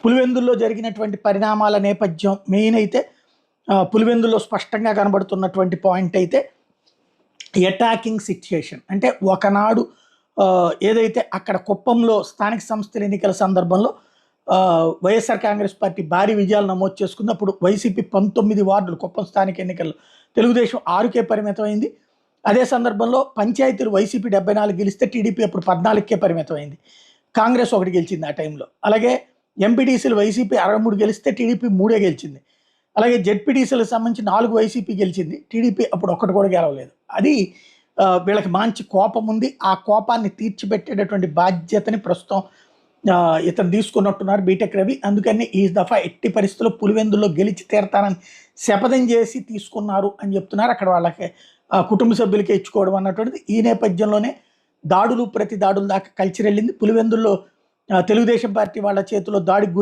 పులివెందుల్లో జరిగినటువంటి పరిణామాల నేపథ్యం మెయిన్ అయితే పులివెందుల్లో స్పష్టంగా కనబడుతున్నటువంటి పాయింట్ అయితే అటాకింగ్ సిచ్యుయేషన్. అంటే ఒకనాడు ఏదైతే అక్కడ కుప్పంలో స్థానిక సంస్థల ఎన్నికల సందర్భంలో వైఎస్ఆర్ కాంగ్రెస్ పార్టీ భారీ విజయాలు నమోదు చేసుకుంది. అప్పుడు వైసీపీ 19 వార్డులు కుప్పం స్థానిక ఎన్నికల్లో, తెలుగుదేశం 6కే పరిమితమైంది. అదే సందర్భంలో పంచాయతీలు వైసీపీ 74 గెలిస్తే టీడీపీ అప్పుడు 14కే పరిమితమైంది. కాంగ్రెస్ 1 గెలిచింది ఆ టైంలో. అలాగే ఎంపీటీసీలు వైసీపీ 63 గెలిస్తే టీడీపీ 3 గెలిచింది. అలాగే జెడ్పీటీసీలకు సంబంధించి 4 వైసీపీ గెలిచింది, టీడీపీ అప్పుడు 1 కూడా గెలవలేదు. అది వీళ్ళకి మంచి కోపం ఉంది. ఆ కోపాన్ని తీర్చిపెట్టేటటువంటి బాధ్యతని ప్రస్తుతం ఇతను తీసుకున్నట్టున్నారు బీటెక్ రవి. అందుకని ఈ దఫా ఎట్టి పరిస్థితుల్లో పులివెందుల్లో గెలిచి తీరతానని శపథం చేసి తీసుకున్నారు అని చెప్తున్నారు. అక్కడ వాళ్ళకి కుటుంబ సభ్యులకే ఇచ్చుకోవడం అన్నటువంటిది. ఈ నేపథ్యంలోనే దాడులు ప్రతి దాడుల దాకా కల్చర్ వెళ్ళింది. పులివెందుల్లో తెలుగుదేశం పార్టీ వాళ్ళ చేతిలో దాడికి గురి